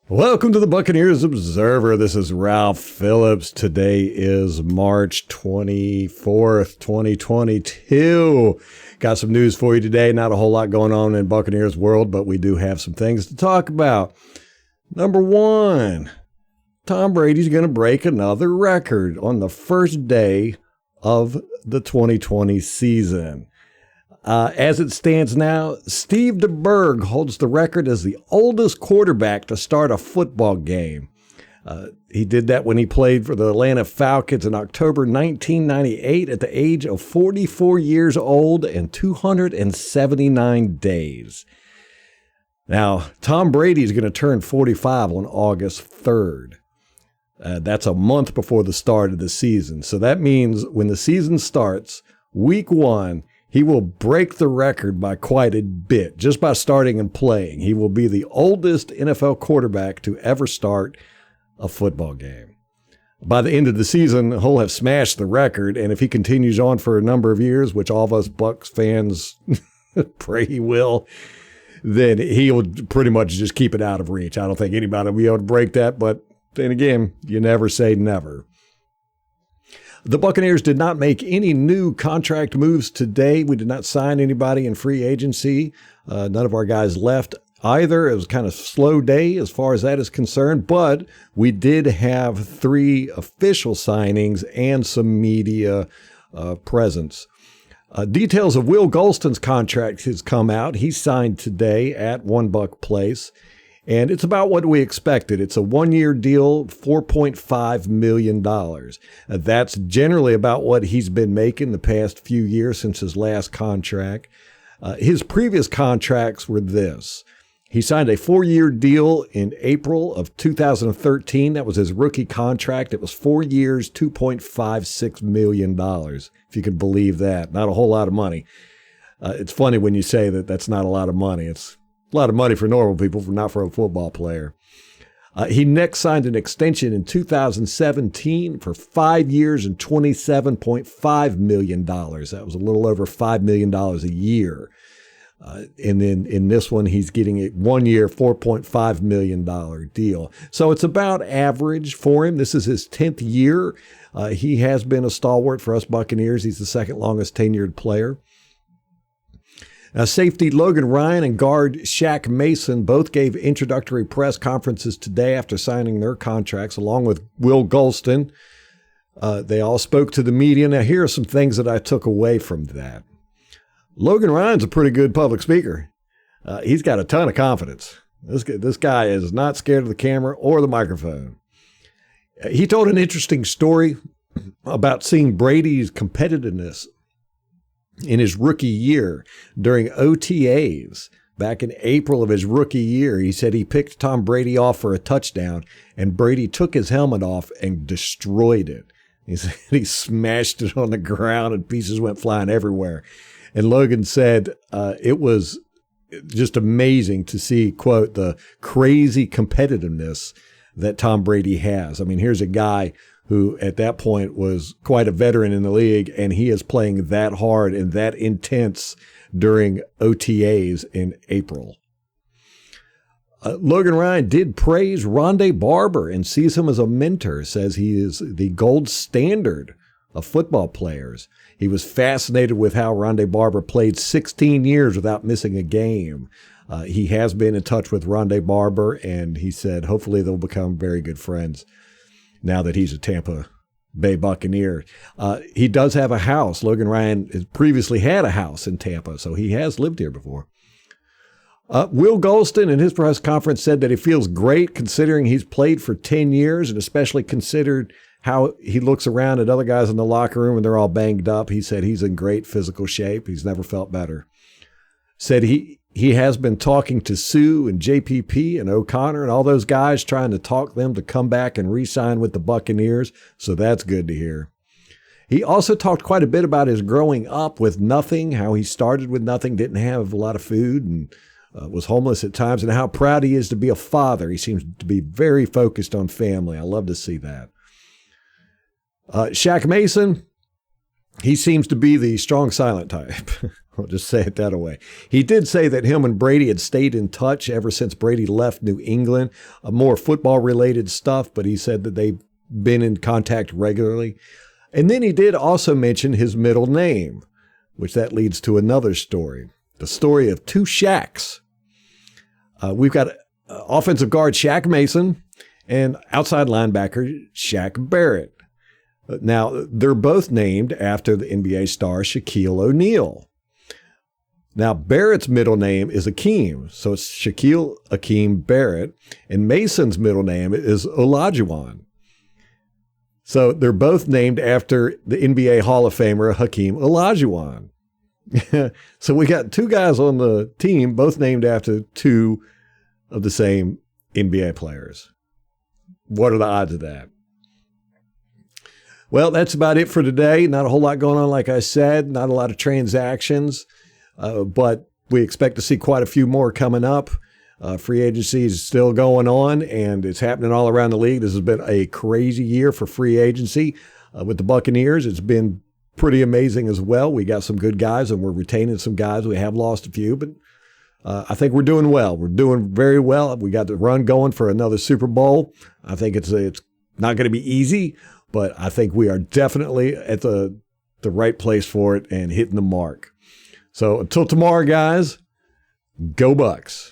Welcome to the Buccaneers Observer. This is Ralph Phillips. Today is March 24th, 2022. Got some news for you today. Not a whole lot going on in Buccaneers world, but we do have some things to talk about. Number one, Tom Brady's going to break another record on the first day of the 2020 season. As it stands now, Steve DeBerg holds the record as the oldest quarterback to start a football game. He did that when he played for the Atlanta Falcons in October 1998 at the age of 44 years old and 279 days. Now, Tom Brady is going to turn 45 on August 3rd. That's a month before the start of the season. So that means when the season starts, week one, he will break the record by quite a bit just by starting and playing. He will be the oldest NFL quarterback to ever start a football game. By the end of the season, he'll have smashed the record, and if he continues on for a number of years, which all of us Bucs fans pray he will, then he'll pretty much just keep it out of reach. I don't think anybody will be able to break that, but then again, you never say never. The Buccaneers did not make any new contract moves today. We did not sign anybody in free agency. None of our guys left either. It was kind of a slow day as far as that is concerned, but we did have 3 official signings and some media presence. Details of Will Gholston's contract has come out. He signed today at One Buck Place. And it's about what we expected. It's a 1-year deal, $4.5 million. That's generally about what he's been making the past few years since his last contract. His previous contracts were this. He signed a 4-year deal in April of 2013. That was his rookie contract. It was 4 years, $2.56 million, if you can believe that. Not a whole lot of money. It's funny when you say that that's not a lot of money. It's a lot of money for normal people, not for a football player. He next signed an extension in 2017 for 5 years and $27.5 million. That was a little over $5 million a year. And then in this one, he's getting a 1 year, $4.5 million deal. So it's about average for him. This is his 10th year. He has been a stalwart for us Buccaneers. He's the second longest tenured player. Safety Logan Ryan and guard Shaq Mason both gave introductory press conferences today after signing their contracts, along with Will Gholston. They all spoke to the media. Now, here are some things that I took away from that. Logan Ryan's a pretty good public speaker. He's got a ton of confidence. This guy is not scared of the camera or the microphone. He told an interesting story about seeing Brady's competitiveness in his rookie year during OTAs back in April of his rookie year. He said he picked Tom Brady off for a touchdown, and Brady took his helmet off and destroyed it. He said he smashed it on the ground and pieces went flying everywhere. And Logan said it was just amazing to see, quote, the crazy competitiveness that Tom Brady has. I mean, here's a guy who at that point was quite a veteran in the league, and he is playing that hard and that intense during OTAs in April. Logan Ryan did praise Rondé Barber and sees him as a mentor, says he is the gold standard of football players. He was fascinated with how Rondé Barber played 16 years without missing a game. He has been in touch with Rondé Barber, and he said hopefully they'll become very good friends now that he's a Tampa Bay Buccaneer. He does have a house. Logan Ryan has previously had a house in Tampa, so he has lived here before. Will Gholston in his press conference said that he feels great considering he's played for 10 years, and especially considered how he looks around at other guys in the locker room and they're all banged up. He said he's in great physical shape. He's never felt better. Said he has been talking to Sue and JPP and O'Connor and all those guys, trying to talk them to come back and re-sign with the Buccaneers. So that's good to hear. He also talked quite a bit about his growing up with nothing, how he started with nothing, didn't have a lot of food, and was homeless at times, and how proud he is to be a father. He seems to be very focused on family. I love to see that. Shaq Mason, he seems to be the strong silent type. I'll just say it that way. He did say that him and Brady had stayed in touch ever since Brady left New England, more football-related stuff, but he said that they've been in contact regularly. And then he did also mention his middle name, which that leads to another story, the story of two Shaqs. We've got offensive guard Shaq Mason and outside linebacker Shaq Barrett. Now, they're both named after the NBA star Shaquille O'Neal. Now, Barrett's middle name is Akeem, so it's Shaquille Akeem Barrett, and Mason's middle name is Olajuwon. So they're both named after the NBA Hall of Famer Hakeem Olajuwon. So we got two guys on the team, both named after two of the same NBA players. What are the odds of that? Well, that's about it for today. Not a whole lot going on, like I said. Not a lot of transactions, but we expect to see quite a few more coming up. Free agency is still going on, and it's happening all around the league. This has been a crazy year for free agency. With the Buccaneers, it's been pretty amazing as well. We got some good guys, and we're retaining some guys. We have lost a few, but I think we're doing well. We're doing very well. We got the run going for another Super Bowl. I think it's not going to be easy, but I think we are definitely at the right place for it and hitting the mark. So until tomorrow, guys, go Bucs.